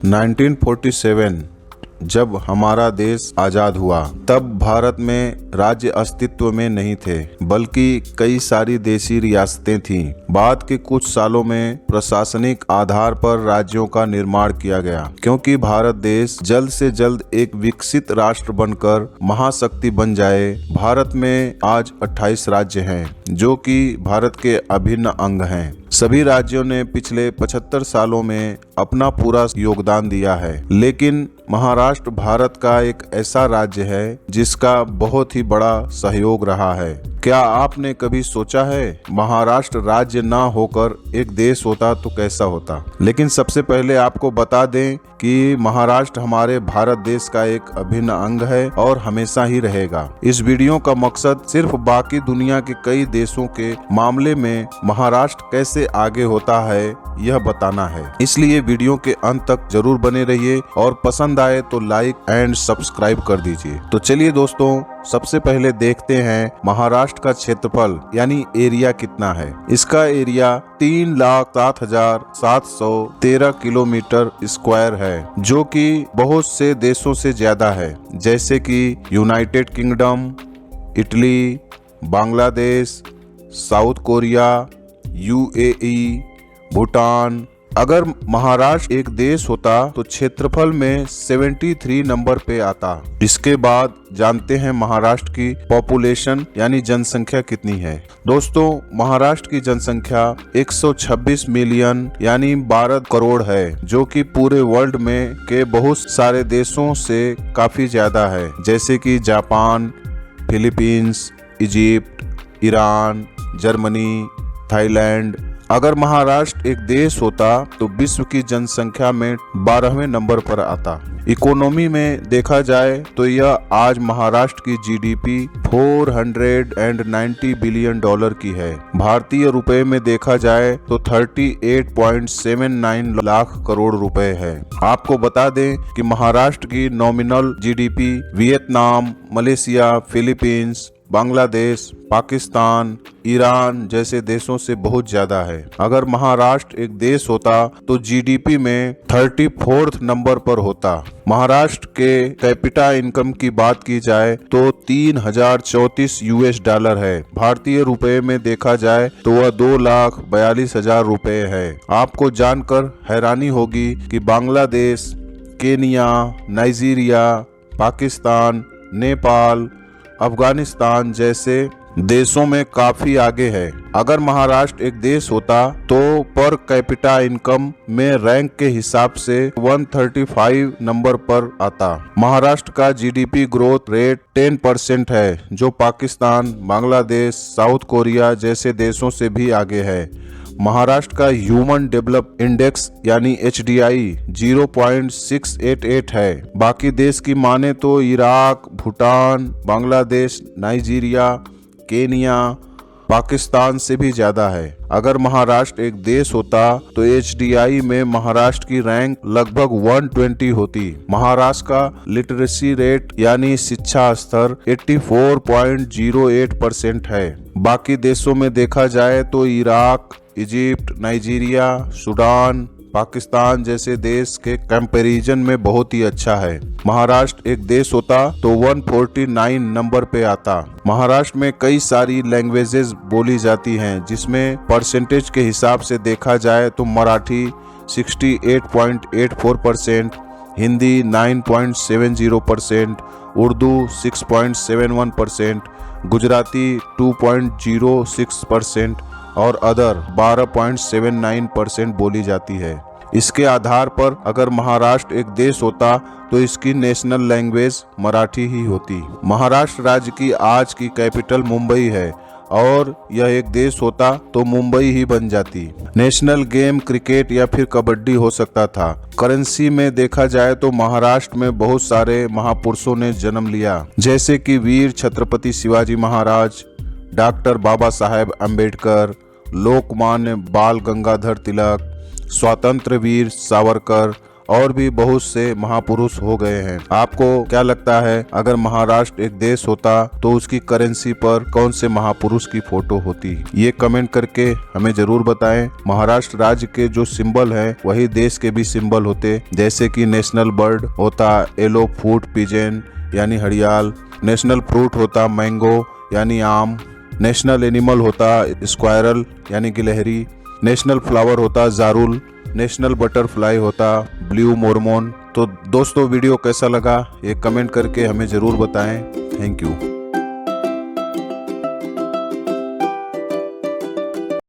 1947 जब हमारा देश आज़ाद हुआ तब भारत में राज्य अस्तित्व में नहीं थे, बल्कि कई सारी देशी रियासतें थीं। बाद के कुछ सालों में प्रशासनिक आधार पर राज्यों का निर्माण किया गया, क्योंकि भारत देश जल्द से जल्द एक विकसित राष्ट्र बनकर महाशक्ति बन जाए। भारत में आज 28 राज्य हैं, जो कि भारत के अभिन्न अंग हैं। सभी राज्यों ने पिछले 75 सालों में अपना पूरा योगदान दिया है, लेकिन महाराष्ट्र भारत का एक ऐसा राज्य है जिसका बहुत ही बड़ा सहयोग रहा है। क्या आपने कभी सोचा है महाराष्ट्र राज्य ना होकर एक देश होता तो कैसा होता? लेकिन सबसे पहले आपको बता दें कि महाराष्ट्र हमारे भारत देश का एक अभिन्न अंग है और हमेशा ही रहेगा। इस वीडियो का मकसद सिर्फ बाकी दुनिया के कई देशों के मामले में महाराष्ट्र कैसे आगे होता है यह बताना है, इसलिए वीडियो के अंत तक जरूर बने रहिए और पसंद आए तो लाइक एंड सब्सक्राइब कर दीजिए। तो चलिए दोस्तों, सबसे पहले देखते हैं महाराष्ट्र का क्षेत्रफल यानी एरिया कितना है। इसका एरिया 3,07,713 किलोमीटर स्क्वायर है, जो कि बहुत से देशों से ज्यादा है, जैसे कि United kingdom, Italy, Bangladesh, south Korea, UAE, Bhutan. अगर महाराष्ट्र एक देश होता तो क्षेत्रफल में 73 नंबर पे आता। इसके बाद जानते हैं महाराष्ट्र की पॉपुलेशन यानी जनसंख्या कितनी है। दोस्तों, महाराष्ट्र की जनसंख्या 126 मिलियन यानी 12 करोड़ है, जो कि पूरे वर्ल्ड में के बहुत सारे देशों से काफी ज्यादा है, जैसे कि Japan, Philippines, Egypt, Iran, Germany, Thailand. अगर महाराष्ट्र एक देश होता तो विश्व की जनसंख्या में 12वें नंबर पर आता। इकोनॉमी में देखा जाए तो यह आज महाराष्ट्र की जीडीपी 490 बिलियन डॉलर की है। भारतीय रुपए में देखा जाए तो 38.79 लाख करोड़ रुपए है। आपको बता दें कि महाराष्ट्र की nominal GDP Vietnam, Malaysia, Philippines, Bangladesh, Pakistan, Iran जैसे देशों से बहुत ज्यादा है। अगर महाराष्ट्र एक देश होता तो जीडीपी में 34th नंबर पर होता। महाराष्ट्र के कैपिटा इनकम की बात की जाए तो 3034 यूएस डॉलर है। भारतीय रुपए में देखा जाए तो वह 2,42,000 रुपए है। आपको जानकर हैरानी होगी कि बांग्लादेश, केनिया, नाइजीरिया, पाकिस्तान, नेपाल, अफगानिस्तान जैसे देशों में काफी आगे है। अगर महाराष्ट्र एक देश होता तो पर कैपिटा इनकम में रैंक के हिसाब से 135 नंबर पर आता। महाराष्ट्र का जीडीपी ग्रोथ रेट 10% है, जो पाकिस्तान, बांग्लादेश, साउथ कोरिया जैसे देशों से भी आगे है। महाराष्ट्र का ह्यूमन डेवलप इंडेक्स यानी HDI 0.688 है। बाकी देश की माने तो Iraq, Bhutan, Bangladesh, Nigeria, Kenya, Pakistan से भी ज्यादा है। अगर महाराष्ट्र एक देश होता तो HDI में महाराष्ट्र की रैंक लगभग 120 होती। महाराष्ट्र का लिटरेसी रेट यानी शिक्षा स्तर 84.08% है। बाकी देशों में देखा जाए तो Iraq, Egypt, Nigeria, Sudan, Pakistan जैसे देश के कंपैरिजन में बहुत ही अच्छा है। महाराष्ट्र एक देश होता तो 149 नंबर पे आता। महाराष्ट्र में कई सारी लैंग्वेजेस बोली जाती हैं, जिसमें परसेंटेज के हिसाब से देखा जाए तो मराठी 68.84%, हिंदी 9.70%, उर्दू 6.71%, गुजराती 2.06% और अदर 12.79% बोली जाती है। इसके आधार पर अगर महाराष्ट्र एक देश होता तो इसकी नेशनल लैंग्वेज मराठी ही होती। महाराष्ट्र राज्य की आज की कैपिटल मुंबई है और यह एक देश होता तो मुंबई ही बन जाती। नेशनल गेम क्रिकेट या फिर कबड्डी हो सकता था। करेंसी में देखा जाए तो महाराष्ट्र में बहुत सारे महापुरुषों ने जन्म लिया, जैसे कि वीर छत्रपति शिवाजी महाराज, डॉक्टर बाबा साहेब अम्बेडकर, लोकमान्य बाल गंगाधर तिलक, स्वतंत्र वीर सावरकर और भी बहुत से महापुरुष हो गए हैं। आपको क्या लगता है, अगर महाराष्ट्र एक देश होता तो उसकी करेंसी पर कौन से महापुरुष की फोटो होती? ये कमेंट करके हमें जरूर बताएं। महाराष्ट्र राज्य के जो सिंबल है वही देश के भी सिंबल होते, जैसे कि नेशनल बर्ड होता येलो फूट पिजन यानी हड़ियाल, नेशनल फ्रूट होता मैंगो यानी आम, नेशनल एनिमल होता स्क्वायरल यानी गिलहरी, नेशनल फ्लावर होता जारुल, नेशनल बटरफ्लाई होता ब्लू मोरमोन। तो दोस्तों वीडियो कैसा लगा ये कमेंट करके हमें ज़रूर बताएं। Thank you.